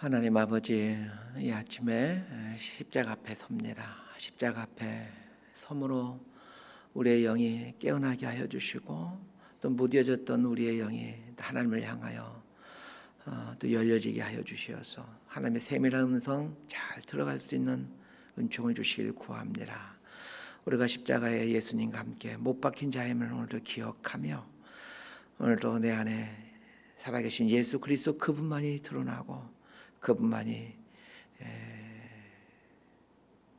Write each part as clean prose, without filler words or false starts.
하나님 아버지, 이 아침에 십자가 앞에 섭니다. 십자가 앞에 섬으로 우리의 영이 깨어나게 하여 주시고, 또 무뎌졌던 우리의 영이 하나님을 향하여 또 열려지게 하여 주시어서 하나님의 세밀한 음성 잘 들어갈 수 있는 은총을 주시길 구합니다. 우리가 십자가에 예수님과 함께 못 박힌 자임을 오늘도 기억하며, 오늘도 내 안에 살아계신 예수 그리스도 그분만이 드러나고 그분만이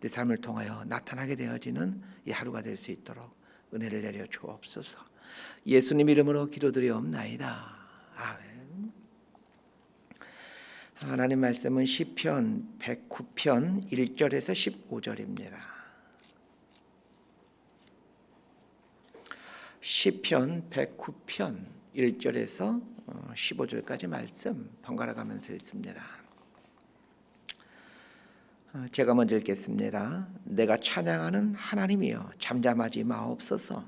내 삶을 통하여 나타나게 되어지는 이 하루가 될 수 있도록 은혜를 내려 주옵소서. 예수님 이름으로 기도드리옵나이다. 아멘. 하나님 말씀은 시편 109편 1절에서 15절입니다. 시편 109편 1절에서 15절까지 말씀 번갈아 가면서 읽습니다. 제가 먼저 읽겠습니다. 내가 찬양하는 하나님이여, 잠잠하지 마옵소서.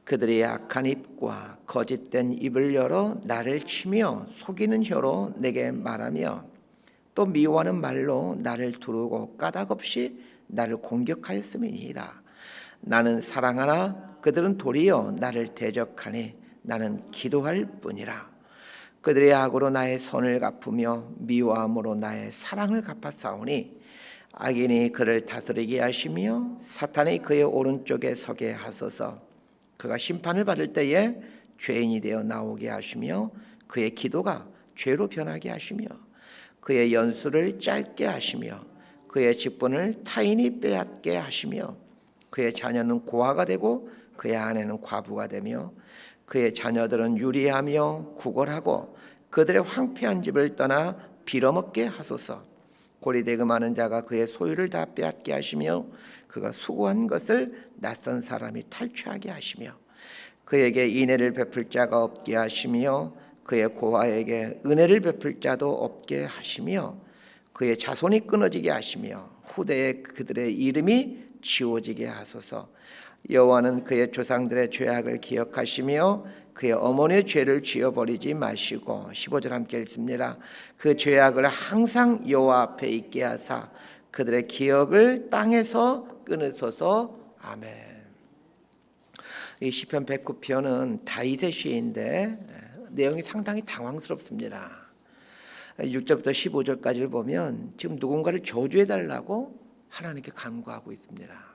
그들의 악한 입과 거짓된 입을 열어 나를 치며 속이는 혀로 내게 말하며 또 미워하는 말로 나를 두르고 까닭없이 나를 공격하였음이니이다. 나는 사랑하나 그들은 도리어 나를 대적하니 나는 기도할 뿐이라. 그들의 악으로 나의 선을 갚으며 미워함으로 나의 사랑을 갚았사오니 악인이 그를 다스리게 하시며 사탄이 그의 오른쪽에 서게 하소서. 그가 심판을 받을 때에 죄인이 되어 나오게 하시며 그의 기도가 죄로 변하게 하시며 그의 연수를 짧게 하시며 그의 직분을 타인이 빼앗게 하시며 그의 자녀는 고아가 되고 그의 아내는 과부가 되며 그의 자녀들은 유리하며 구걸하고 그들의 황폐한 집을 떠나 빌어먹게 하소서. 고리대금하는 자가 그의 소유를 다 빼앗게 하시며 그가 수고한 것을 낯선 사람이 탈취하게 하시며 그에게 인애를 베풀 자가 없게 하시며 그의 고아에게 은혜를 베풀 자도 없게 하시며 그의 자손이 끊어지게 하시며 후대에 그들의 이름이 지워지게 하소서. 여호와는 그의 조상들의 죄악을 기억하시며 그의 어머니의 죄를 지어버리지 마시고 15절 함께 읽습니다. 그 죄악을 항상 여호와 앞에 있게 하사 그들의 기억을 땅에서 끊으소서. 아멘. 이 시편 109편은 다윗의 시인데 내용이 상당히 당황스럽습니다. 6절부터 15절까지를 보면 지금 누군가를 저주해달라고 하나님께 간구하고 있습니다.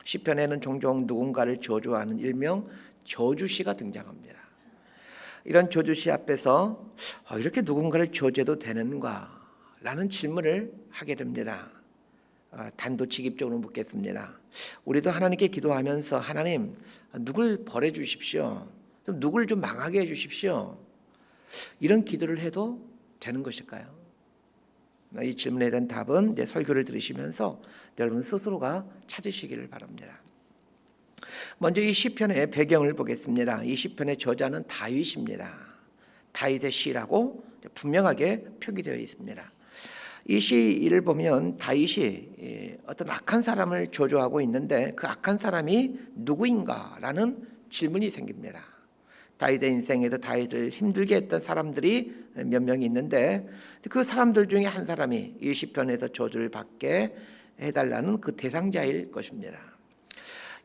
시편에는 종종 누군가를 저주하는 일명 저주시가 등장합니다. 이런 저주시 앞에서 이렇게 누군가를 저주해도 되는가? 라는 질문을 하게 됩니다. 단도직입적으로 묻겠습니다. 우리도 하나님께 기도하면서 하나님, 누굴 벌해 주십시오. 누굴 좀 망하게 해 주십시오. 이런 기도를 해도 되는 것일까요? 이 질문에 대한 답은 이제 설교를 들으시면서 여러분 스스로가 찾으시기를 바랍니다. 먼저 이 시편의 배경을 보겠습니다. 이 시편의 저자는 다윗입니다. 다윗의 시라고 분명하게 표기되어 있습니다. 이 시를 보면 다윗이 어떤 악한 사람을 저주하고 있는데 그 악한 사람이 누구인가라는 질문이 생깁니다. 다윗의 인생에서 다윗을 힘들게 했던 사람들이 몇 명이 있는데 그 사람들 중에 한 사람이 이 시편에서 저주를 받게 해달라는 그 대상자일 것입니다.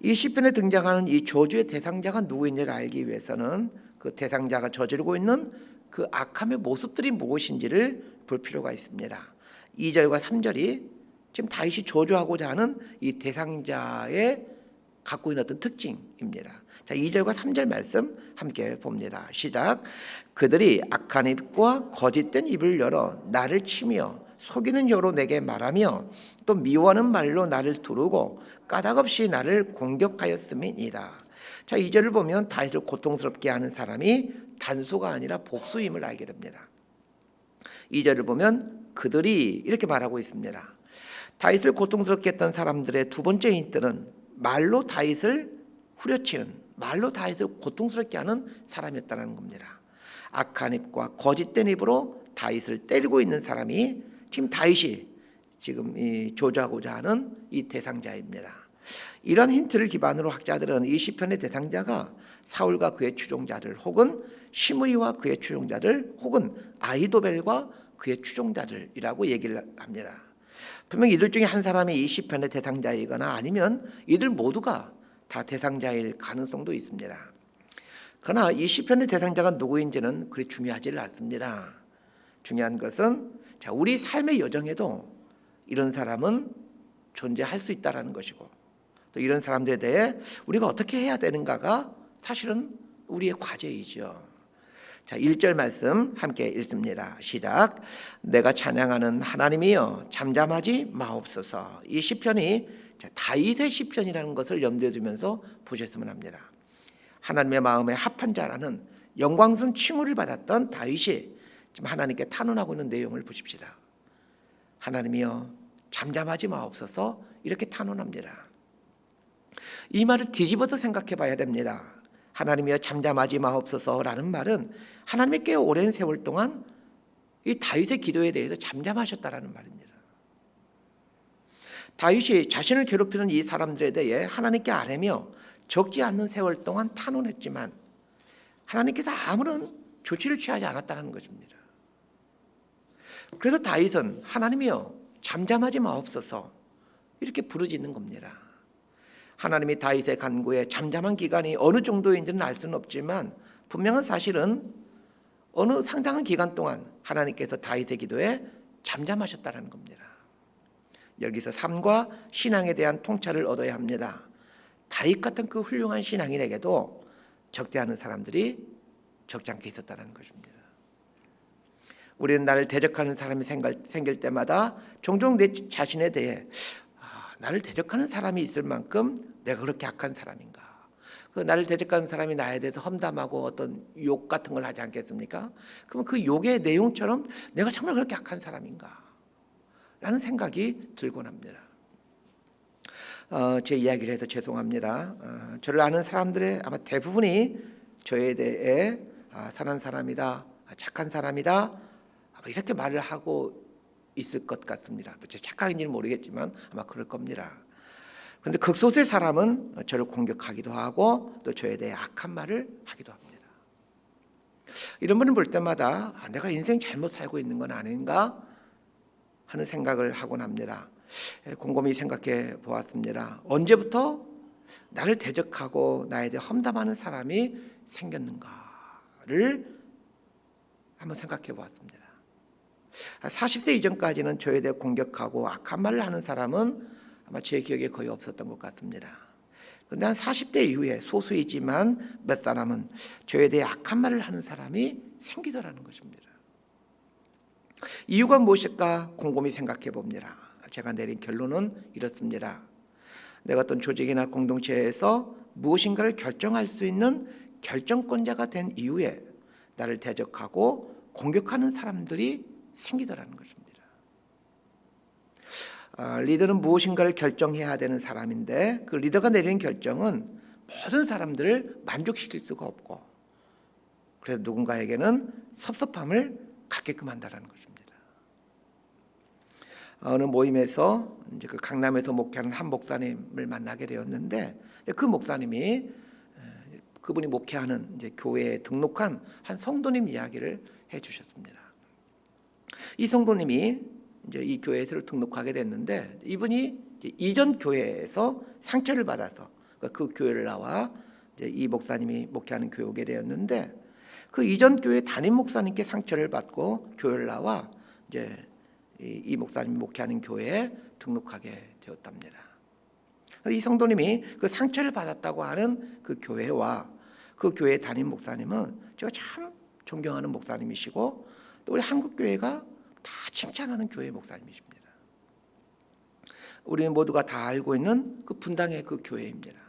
이 시편에 등장하는 이 저주의 대상자가 누구인지를 알기 위해서는 그 대상자가 저지르고 있는 그 악함의 모습들이 무엇인지를 볼 필요가 있습니다. 2절과 3절이 지금 다윗이 저주하고자 하는 이 대상자의 갖고 있는 어떤 특징입니다. 자, 2절과 3절 말씀 함께 봅니다. 시작. 그들이 악한 입과 거짓된 입을 열어 나를 치며 속이는 혀로 내게 말하며 또 미워하는 말로 나를 두르고 까닭없이 나를 공격하였음이니이다. 자, 2절을 보면 다윗을 고통스럽게 하는 사람이 단수가 아니라 복수임을 알게 됩니다. 2절을 보면 그들이 이렇게 말하고 있습니다. 다윗을 고통스럽게 했던 사람들의 두 번째 힌트는 말로 다윗을 후려치는, 말로 다윗을 고통스럽게 하는 사람이었다는 겁니다. 악한 입과 거짓된 입으로 다윗을 때리고 있는 사람이 지금 다윗이 지금 이 저주하고자 하는 이 대상자입니다. 이런 힌트를 기반으로 학자들은 이 시편의 대상자가 사울과 그의 추종자들 혹은 시므이와 그의 추종자들 혹은 아히도벨과 그의 추종자들이라고 얘기를 합니다. 분명 이들 중에 한 사람이 이 시편의 대상자이거나 아니면 이들 모두가 다 대상자일 가능성도 있습니다. 그러나 이 시편의 대상자가 누구인지는 그리 중요하지 않습니다. 중요한 것은 우리 삶의 여정에도 이런 사람은 존재할 수 있다는 것이고, 또 이런 사람들에 대해 우리가 어떻게 해야 되는가가 사실은 우리의 과제이죠. 1절 말씀 함께 읽습니다. 시작. 내가 찬양하는 하나님이여 잠잠하지 마옵소서. 이 시편이 다윗의 시편이라는 것을 염두에 두면서 보셨으면 합니다. 하나님의 마음에 합한 자라는 영광스러운 칭호를 받았던 다윗이 지금 하나님께 탄원하고 있는 내용을 보십시다. 하나님이여 잠잠하지 마옵소서, 이렇게 탄원합니다. 이 말을 뒤집어서 생각해 봐야 됩니다. 하나님이여 잠잠하지 마옵소서라는 말은 하나님의 꽤 오랜 세월 동안 이 다윗의 기도에 대해서 잠잠하셨다라는 말입니다. 다윗이 자신을 괴롭히는 이 사람들에 대해 하나님께 아뢰며 적지 않는 세월 동안 탄원했지만 하나님께서 아무런 조치를 취하지 않았다는 것입니다. 그래서 다윗은 하나님이여 잠잠하지 마옵소서, 이렇게 부르짖는 겁니다. 하나님이 다윗의 간구에 잠잠한 기간이 어느 정도인지는 알 수는 없지만 분명한 사실은 어느 상당한 기간 동안 하나님께서 다윗의 기도에 잠잠하셨다는 겁니다. 여기서 삶과 신앙에 대한 통찰을 얻어야 합니다. 다윗 같은 그 훌륭한 신앙인에게도 적대하는 사람들이 적지 않게 있었다는 것입니다. 우리는 나를 대적하는 사람이 생길 때마다 종종 내 자신에 대해 나를 대적하는 사람이 있을 만큼 내가 그렇게 악한 사람인가? 그 나를 대적하는 사람이 나에 대해서 험담하고 어떤 욕 같은 걸 하지 않겠습니까? 그러면 그 욕의 내용처럼 내가 정말 그렇게 악한 사람인가? 라는 생각이 들곤 합니다. 제 이야기를 해서 죄송합니다. 저를 아는 사람들의 아마 대부분이 저에 대해 선한 사람이다, 착한 사람이다, 이렇게 말을 하고 있을 것 같습니다. 제 착각인지는 모르겠지만 아마 그럴 겁니다. 그런데 극소수의 사람은 저를 공격하기도 하고 또 저에 대해 악한 말을 하기도 합니다. 이런 분을 볼 때마다 내가 인생 잘못 살고 있는 건 아닌가 하는 생각을 하곤 합니다. 곰곰이 생각해 보았습니다. 언제부터 나를 대적하고 나에 대해 험담하는 사람이 생겼는가를 한번 생각해 보았습니다. 40세 이전까지는 저에 대해 공격하고 악한 말을 하는 사람은 아마 제 기억에 거의 없었던 것 같습니다. 그런데 한 40대 이후에 소수이지만 몇 사람은 저에 대해 악한 말을 하는 사람이 생기더라는 것입니다. 이유가 무엇일까 곰곰이 생각해 봅니다. 제가 내린 결론은 이렇습니다. 내가 어떤 조직이나 공동체에서 무엇인가를 결정할 수 있는 결정권자가 된 이후에 나를 대적하고 공격하는 사람들이 생기더라는 것입니다. 리더는 무엇인가를 결정해야 되는 사람인데 그 리더가 내리는 결정은 모든 사람들을 만족시킬 수가 없고 그래서 누군가에게는 섭섭함을 갖게끔 한다는 것입니다. 어느 모임에서 이제 그 강남에서 목회하는 한 목사님을 만나게 되었는데 그 목사님이 그분이 목회하는 이제 교회에 등록한 한 성도님 이야기를 해주셨습니다. 이 성도님이 이제 이 교회에 새로 등록하게 됐는데 이분이 이제 이전 교회에서 상처를 받아서 그 교회를 나와 이제 이 목사님이 목회하는 교회에 오게 되었는데 그 이전 교회 담임 목사님께 상처를 받고 교회를 나와 이제 이 목사님이 목회하는 교회에 등록하게 되었답니다. 이 성도님이 그 상처를 받았다고 하는 그 교회와 그 교회 담임 목사님은 제가 참 존경하는 목사님이시고 또 우리 한국 교회가 다 칭찬하는 교회 목사님이십니다. 우리는 모두가 다 알고 있는 그 분당의 그 교회입니다.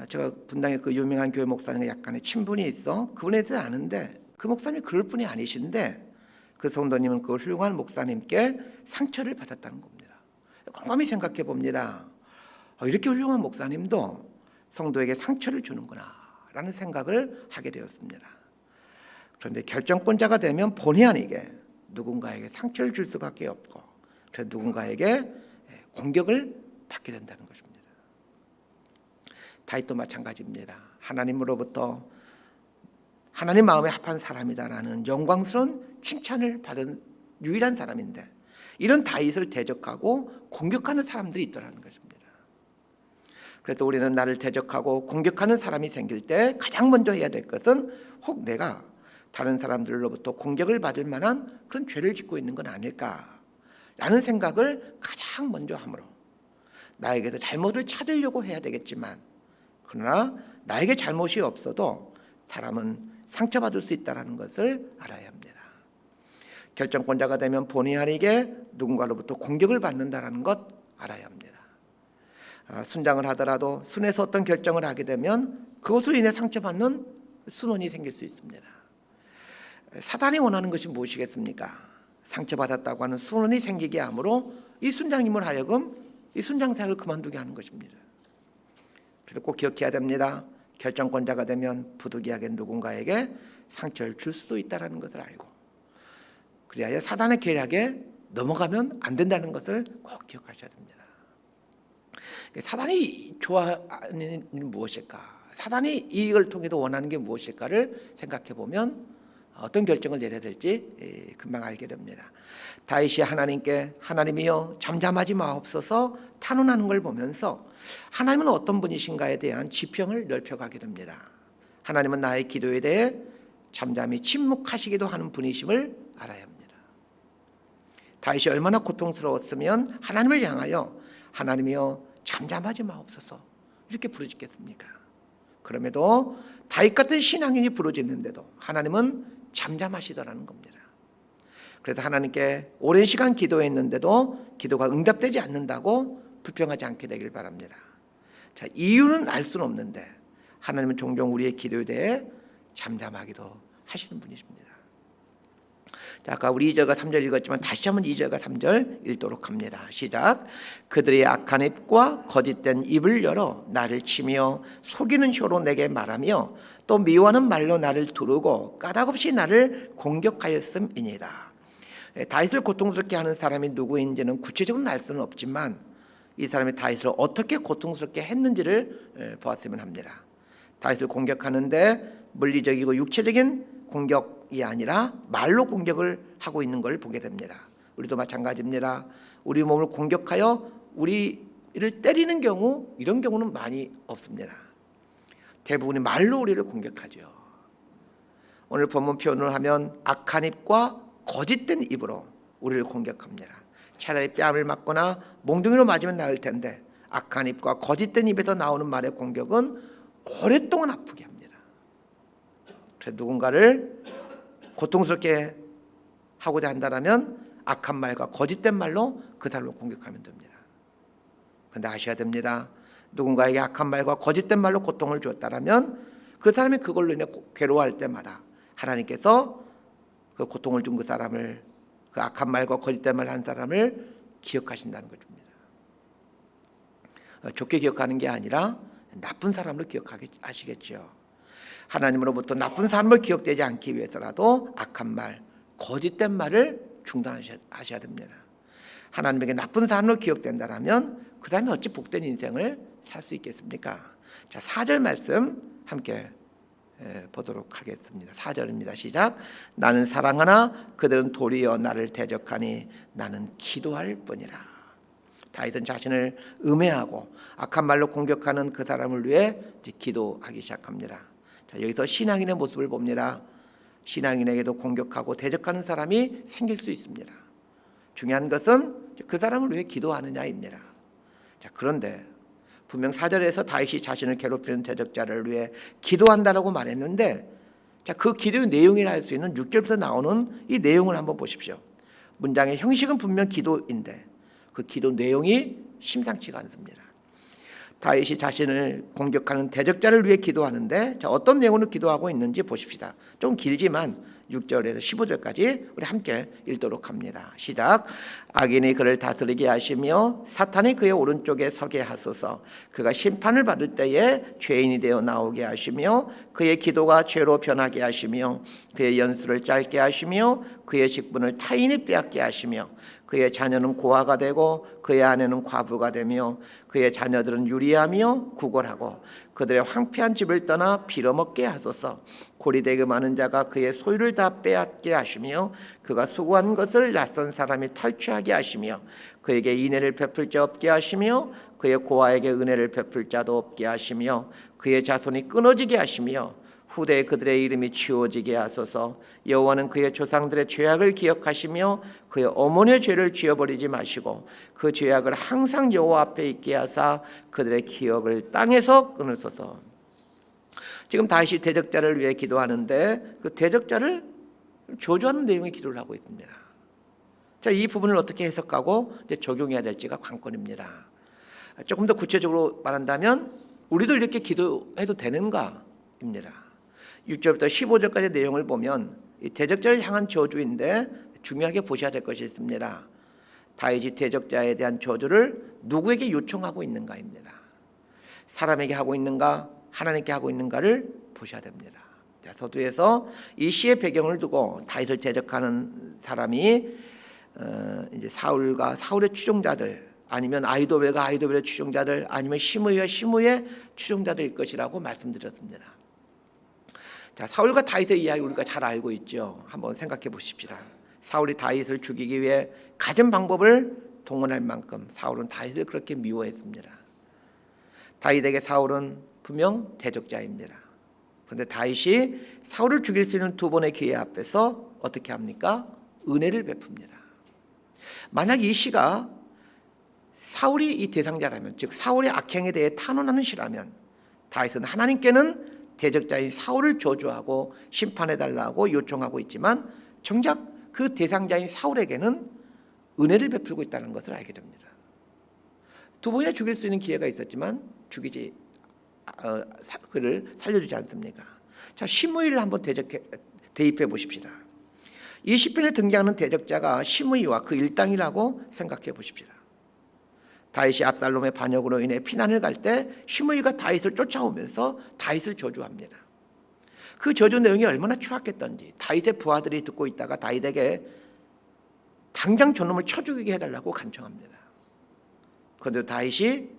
제가 분당의 그 유명한 교회 목사님과 약간의 친분이 있어 그분에 대해서 아는데 그 목사님이 그럴 분이 아니신데 그 성도님은 그 훌륭한 목사님께 상처를 받았다는 겁니다. 곰곰이 생각해 봅니다. 이렇게 훌륭한 목사님도 성도에게 상처를 주는구나 라는 생각을 하게 되었습니다. 그런데 결정권자가 되면 본의 아니게 누군가에게 상처를 줄 수밖에 없고 그래서 누군가에게 공격을 받게 된다는 것입니다. 다윗도 마찬가지입니다. 하나님으로부터 하나님 마음에 합한 사람이다라는 영광스러운 칭찬을 받은 유일한 사람인데, 이런 다윗을 대적하고 공격하는 사람들이 있더라는 것입니다. 그래서 우리는 나를 대적하고 공격하는 사람이 생길 때 가장 먼저 해야 될 것은, 혹 내가 다른 사람들로부터 공격을 받을 만한 그런 죄를 짓고 있는 건 아닐까라는 생각을 가장 먼저 함으로, 나에게서 잘못을 찾으려고 해야 되겠지만, 그러나 나에게 잘못이 없어도 사람은 상처받을 수 있다는 것을 알아야 합니다. 결정권자가 되면 본의 아니게 누군가로부터 공격을 받는다는 것 알아야 합니다. 순장을 하더라도 순에서 어떤 결정을 하게 되면 그것으로 인해 상처받는 순원이 생길 수 있습니다. 사단이 원하는 것이 무엇이겠습니까? 상처받았다고 하는 순원이 생기게 함으로 이 순장님을 하여금 이 순장 생활을 그만두게 하는 것입니다. 그래서 꼭 기억해야 됩니다. 결정권자가 되면 부득이하게 누군가에게 상처를 줄 수도 있다는 것을 알고, 그리하여 사단의 계략에 넘어가면 안 된다는 것을 꼭 기억하셔야 됩니다. 사단이 좋아하는 일은 무엇일까? 사단이 이익을 통해서 원하는 게 무엇일까를 생각해 보면 어떤 결정을 내려야 될지 금방 알게 됩니다. 다윗이 하나님께 하나님이여 잠잠하지 마옵소서 탄원하는 걸 보면서 하나님은 어떤 분이신가에 대한 지평을 넓혀가게 됩니다. 하나님은 나의 기도에 대해 잠잠히 침묵하시기도 하는 분이심을 알아야 합니다. 다윗이 얼마나 고통스러웠으면 하나님을 향하여 하나님이여 잠잠하지 마옵소서 이렇게 부르짖겠습니까? 그럼에도 다윗 같은 신앙인이 부르짖는데도 하나님은 잠잠하시더라는 겁니다. 그래서 하나님께 오랜 시간 기도했는데도 기도가 응답되지 않는다고 불평하지 않게 되길 바랍니다. 자, 이유는 알 수는 없는데 하나님은 종종 우리의 기도에 대해 잠잠하기도 하시는 분이십니다. 자, 아까 우리 2절과 3절 읽었지만 다시 한번 2절과 3절 읽도록 합니다. 시작. 그들의 악한 입과 거짓된 입을 열어 나를 치며 속이는 혀로 내게 말하며 또 미워하는 말로 나를 두르고 까닭없이 나를 공격하였음이니라. 다윗을 고통스럽게 하는 사람이 누구인지는 구체적으로 알 수는 없지만 이 사람이 다윗을 어떻게 고통스럽게 했는지를 보았으면 합니다. 다윗을 공격하는데 물리적이고 육체적인 공격이 아니라 말로 공격을 하고 있는 걸 보게 됩니다. 우리도 마찬가지입니다. 우리 몸을 공격하여 우리를 때리는 경우, 이런 경우는 많이 없습니다. 대부분이 말로 우리를 공격하죠. 오늘 본문 표현을 하면 악한 입과 거짓된 입으로 우리를 공격합니다. 차라리 뺨을 맞거나 몽둥이로 맞으면 나을 텐데 악한 입과 거짓된 입에서 나오는 말의 공격은 오랫동안 아프게 합니다. 그래서 누군가를 고통스럽게 하고자 한다면 악한 말과 거짓된 말로 그 사람을 공격하면 됩니다. 그런데 아셔야 됩니다. 누군가에게 악한 말과 거짓된 말로 고통을 주었다면 그 사람이 그걸로 인해 괴로워할 때마다 하나님께서 그 고통을 준 그 사람을, 그 악한 말과 거짓된 말 한 사람을 기억하신다는 것입니다. 좋게 기억하는 게 아니라 나쁜 사람으로 기억하시겠죠. 하나님으로부터 나쁜 사람을 기억되지 않기 위해서라도 악한 말, 거짓된 말을 중단하셔야 됩니다. 하나님에게 나쁜 사람으로 기억된다면 그 다음에 어찌 복된 인생을 살 수 있겠습니까? 자, 4절 말씀 함께 보도록 하겠습니다. 4절입니다. 시작. 나는 사랑하나 그들은 도리어 나를 대적하니 나는 기도할 뿐이라. 다윗은 자신을 음해하고 악한 말로 공격하는 그 사람을 위해 기도하기 시작합니다. 자, 여기서 신앙인의 모습을 봅니다. 신앙인에게도 공격하고 대적하는 사람이 생길 수 있습니다. 중요한 것은 그 사람을 위해 기도하느냐입니다. 자, 그런데 분명 4절에서 다윗이 자신을 괴롭히는 대적자를 위해 기도한다라고 말했는데, 자, 그 기도의 내용이라 할 수 있는 6절부터 나오는 이 내용을 한번 보십시오. 문장의 형식은 분명 기도인데 그 기도 내용이 심상치가 않습니다. 다윗이 자신을 공격하는 대적자를 위해 기도하는데, 자, 어떤 내용으로 기도하고 있는지 보십시다. 좀 길지만 6절에서 15절까지 우리 함께 읽도록 합니다. 시작. 악인이 그를 다스리게 하시며 사탄이 그의 오른쪽에 서게 하소서. 그가 심판을 받을 때에 죄인이 되어 나오게 하시며 그의 기도가 죄로 변하게 하시며 그의 연수를 짧게 하시며 그의 직분을 타인이 빼앗게 하시며 그의 자녀는 고아가 되고 그의 아내는 과부가 되며 그의 자녀들은 유리하며 구걸하고 그들의 황폐한 집을 떠나 빌어먹게 하소서. 고리되게 많은 자가 그의 소유를 다 빼앗게 하시며 그가 수고한 것을 낯선 사람이 탈취하게 하시며 그에게 인애를 베풀 자 없게 하시며 그의 고아에게 은혜를 베풀 자도 없게 하시며 그의 자손이 끊어지게 하시며 후대에 그들의 이름이 지워지게 하소서. 여호와는 그의 조상들의 죄악을 기억하시며 그의 어머니의 죄를 지워버리지 마시고 그 죄악을 항상 여호와 앞에 있게 하사 그들의 기억을 땅에서 끊으소서. 지금 다시 대적자를 위해 기도하는데 그 대적자를 저주하는 내용의 기도를 하고 있습니다. 자, 이 부분을 어떻게 해석하고 이제 적용해야 될지가 관건입니다. 조금 더 구체적으로 말한다면 우리도 이렇게 기도해도 되는가입니다. 6절부터 15절까지 내용을 보면 이 대적자를 향한 저주인데 중요하게 보셔야 될 것이 있습니다. 다윗이 대적자에 대한 저주를 누구에게 요청하고 있는가입니다. 사람에게 하고 있는가, 하나님께 하고 있는가를 보셔야 됩니다. 자, 서두에서 이 시의 배경을 두고 다윗을 대적하는 사람이 이제 사울과 사울의 추종자들, 아니면 아히도벨과 아히도벨의 추종자들, 아니면 시므이와 시므이의 추종자들일 것이라고 말씀드렸습니다. 자, 사울과 다윗의 이야기 우리가 잘 알고 있죠. 한번 생각해 보십시다. 사울이 다윗을 죽이기 위해 가진 방법을 동원할 만큼 사울은 다윗을 그렇게 미워했습니다. 다윗에게 사울은 분명 대적자입니다. 그런데 다윗이 사울을 죽일 수 있는 두 번의 기회 앞에서 어떻게 합니까? 은혜를 베풉니다. 만약 이 시가 사울이 이 대상자라면, 즉 사울의 악행에 대해 탄원하는 시라면 다윗은 하나님께는 대적자인 사울을 저주하고 심판해달라고 요청하고 있지만 정작 그 대상자인 사울에게는 은혜를 베풀고 있다는 것을 알게 됩니다. 두 번이나 죽일 수 있는 기회가 있었지만 그를 살려주지 않습니까? 자, 시므이를 한번 대입해 보십시다. 이 시편에 등장하는 대적자가 시므이와 그 일당이라고 생각해 보십시다. 다윗이 압살롬의 반역으로 인해 피난을 갈 때 시므이가 다윗을 쫓아오면서 다윗을 저주합니다. 그 저주 내용이 얼마나 추악했던지 다윗의 부하들이 듣고 있다가 다윗에게 당장 저놈을 쳐 죽이게 해달라고 간청합니다. 그런데 다윗이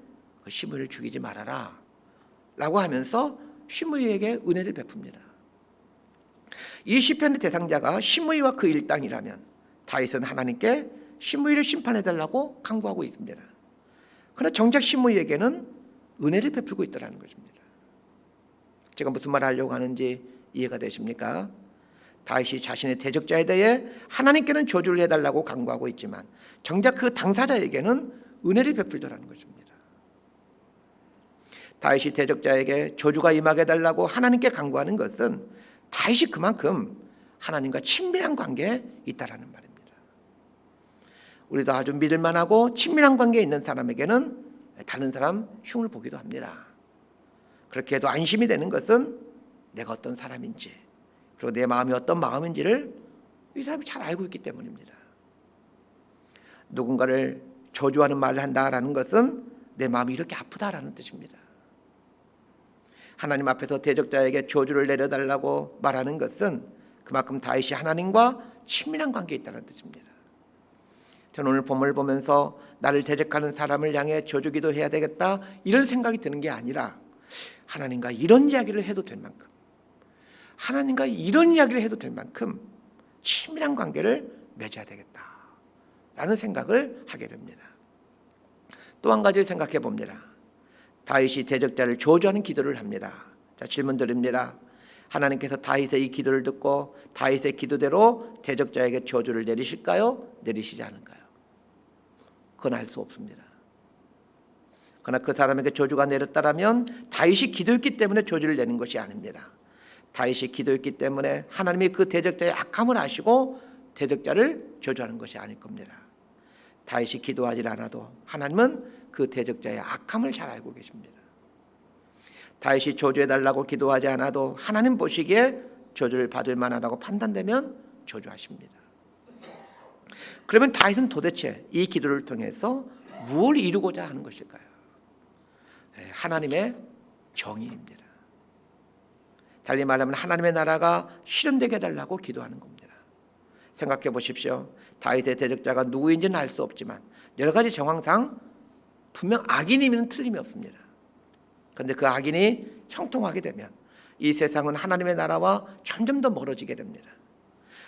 시므이를 죽이지 말아라 라고 하면서 시므이에게 은혜를 베풉니다. 이 시편의 대상자가 시므이와 그 일당이라면 다윗은 하나님께 시므이를 심판해달라고 간구하고 있습니다. 그러나 정작 시므이에게는 은혜를 베풀고 있다는 것입니다. 제가 무슨 말을 하려고 하는지 이해가 되십니까? 다윗이 자신의 대적자에 대해 하나님께는 저주를 해달라고 간구하고 있지만 정작 그 당사자에게는 은혜를 베풀더라는 것입니다. 다윗이 대적자에게 저주가 임하게 해달라고 하나님께 간구하는 것은 다윗이 그만큼 하나님과 친밀한 관계에 있다라는 말입니다. 우리도 아주 믿을만하고 친밀한 관계에 있는 사람에게는 다른 사람 흉을 보기도 합니다. 그렇게 해도 안심이 되는 것은 내가 어떤 사람인지, 그리고 내 마음이 어떤 마음인지를 이 사람이 잘 알고 있기 때문입니다. 누군가를 저주하는 말을 한다라는 것은 내 마음이 이렇게 아프다라는 뜻입니다. 하나님 앞에서 대적자에게 저주를 내려달라고 말하는 것은 그만큼 다윗이 하나님과 친밀한 관계에 있다는 뜻입니다. 저는 오늘 본문을 보면서 나를 대적하는 사람을 향해 저주기도 해야 되겠다 이런 생각이 드는 게 아니라 하나님과 이런 이야기를 해도 될 만큼, 하나님과 이런 이야기를 해도 될 만큼 친밀한 관계를 맺어야 되겠다라는 생각을 하게 됩니다. 또 한 가지를 생각해 봅니다. 다윗이 대적자를 저주하는 기도를 합니다. 자, 질문 드립니다. 하나님께서 다윗의 이 기도를 듣고 다윗의 기도대로 대적자에게 저주를 내리실까요? 내리시지 않을까요? 그건 알 수 없습니다. 그러나 그 사람에게 저주가 내렸다라면 다윗이 기도했기 때문에 저주를 내는 것이 아닙니다. 다윗이 기도했기 때문에 하나님이 그 대적자의 악함을 아시고 대적자를 저주하는 것이 아닐 겁니다. 다윗이 기도하지 않아도 하나님은 그 대적자의 악함을 잘 알고 계십니다. 다윗이 저주해달라고 기도하지 않아도 하나님 보시기에 저주를 받을 만하다고 판단되면 저주하십니다. 그러면 다윗은 도대체 이 기도를 통해서 무엇을 이루고자 하는 것일까요? 하나님의 정의입니다. 달리 말하면 하나님의 나라가 실현되게 해달라고 기도하는 겁니다. 생각해 보십시오. 다윗의 대적자가 누구인지는 알 수 없지만 여러 가지 정황상 분명 악인이면 틀림이 없습니다. 그런데 그 악인이 형통하게 되면 이 세상은 하나님의 나라와 점점 더 멀어지게 됩니다.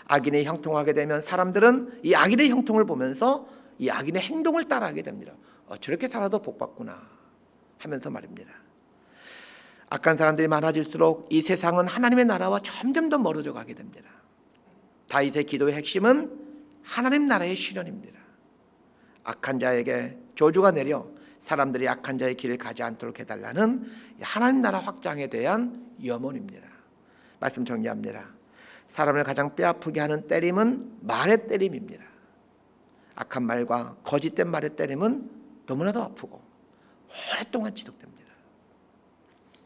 악인이 형통하게 되면 사람들은 이 악인의 형통을 보면서 이 악인의 행동을 따라하게 됩니다. 저렇게 살아도 복받구나 하면서 말입니다. 악한 사람들이 많아질수록 이 세상은 하나님의 나라와 점점 더 멀어져 가게 됩니다. 다윗의 기도의 핵심은 하나님 나라의 실현입니다. 악한 자에게 저주가 내려 사람들이 악한 자의 길을 가지 않도록 해달라는 하나님 나라 확장에 대한 염원입니다. 말씀 정리합니다. 사람을 가장 뼈아프게 하는 때림은 말의 때림입니다. 악한 말과 거짓된 말의 때림은 너무나도 아프고 오랫동안 지속됩니다.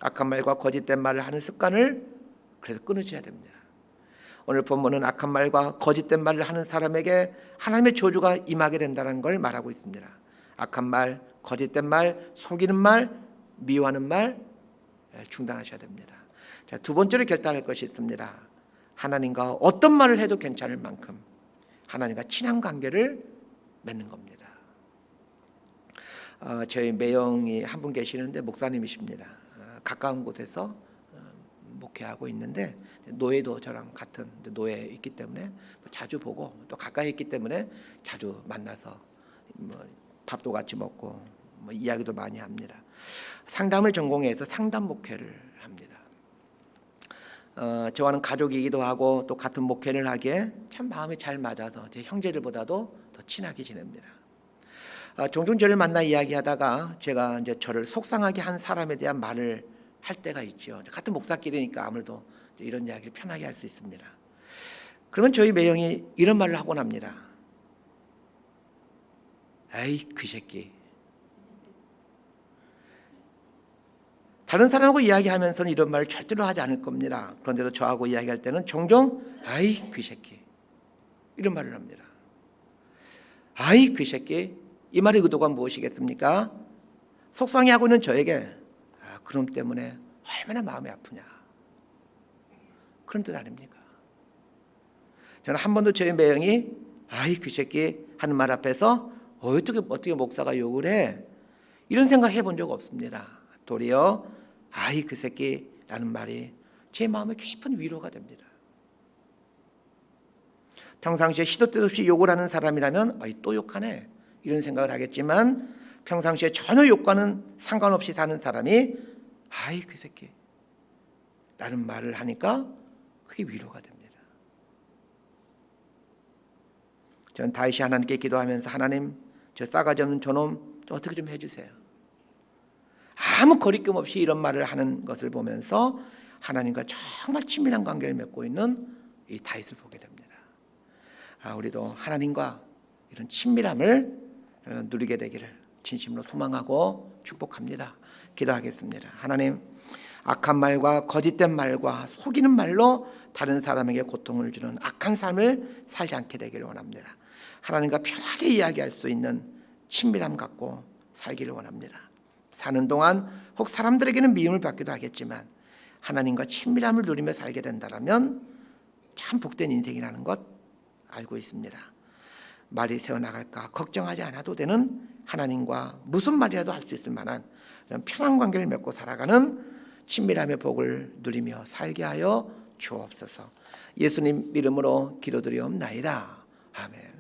악한 말과 거짓된 말을 하는 습관을 그래서 끊으셔야 됩니다. 오늘 본문은 악한 말과 거짓된 말을 하는 사람에게 하나님의 저주가 임하게 된다는 걸 말하고 있습니다. 악한 말, 거짓된 말, 속이는 말, 미워하는 말 중단하셔야 됩니다. 자, 두 번째로 결단할 것이 있습니다. 하나님과 어떤 말을 해도 괜찮을 만큼 하나님과 친한 관계를 맺는 겁니다. 저희 매형이 한 분 계시는데 목사님이십니다. 가까운 곳에서 목회하고 있는데 노예도 저랑 같은 노예에 있기 때문에 자주 보고 또 가까이 있기 때문에 자주 만나서 밥도 같이 먹고 이야기도 많이 합니다. 상담을 전공해서 상담 목회를 합니다. 저와는 가족이기도 하고 또 같은 목회를 하기에 참 마음이 잘 맞아서 제 형제들보다도 더 친하게 지냅니다. 종종 저를 만나 이야기하다가 제가 이제 저를 속상하게 한 사람에 대한 말을 할 때가 있죠. 같은 목사끼리니까 아무래도 이런 이야기를 편하게 할 수 있습니다. 그러면 저희 매형이 이런 말을 하곤 합니다. 에이 그 새끼. 다른 사람하고 이야기하면서는 이런 말을 절대로 하지 않을 겁니다. 그런데도 저하고 이야기할 때는 종종 아이 그 새끼 이런 말을 합니다. 아이 그 새끼. 이 말의 의도가 무엇이겠습니까? 속상해하고 있는 저에게 그놈 때문에 얼마나 마음이 아프냐 그런 뜻 아닙니까? 저는 한 번도 저희 매형이 아이 그 새끼 하는 말 앞에서 어떻게 목사가 욕을 해 이런 생각 해본 적 없습니다. 도리어 아이 그 새끼라는 말이 제 마음에 깊은 위로가 됩니다. 평상시에 시도 때도 없이 욕을 하는 사람이라면 또 욕하네 이런 생각을 하겠지만 평상시에 전혀 욕과는 상관없이 사는 사람이 아이 그 새끼 라는 말을 하니까 그게 위로가 됩니다. 저는 다윗이 하나님께 기도하면서 하나님 저 싸가지 없는 저놈 또 어떻게 좀 해주세요. 아무 거리낌 없이 이런 말을 하는 것을 보면서 하나님과 정말 친밀한 관계를 맺고 있는 이 다윗을 보게 됩니다. 우리도 하나님과 이런 친밀함을 누리게 되기를 진심으로 소망하고 축복합니다. 기도하겠습니다. 하나님, 악한 말과 거짓된 말과 속이는 말로 다른 사람에게 고통을 주는 악한 삶을 살지 않게 되기를 원합니다. 하나님과 편하게 이야기할 수 있는 친밀함 갖고 살기를 원합니다. 사는 동안 혹 사람들에게는 미움을 받기도 하겠지만 하나님과 친밀함을 누리며 살게 된다면 참 복된 인생이라는 것 알고 있습니다. 말이 새어나갈까 걱정하지 않아도 되는 하나님과 무슨 말이라도 할 수 있을 만한 편한 관계를 맺고 살아가는 친밀함의 복을 누리며 살게 하여 주옵소서. 예수님 이름으로 기도드리옵나이다. 아멘.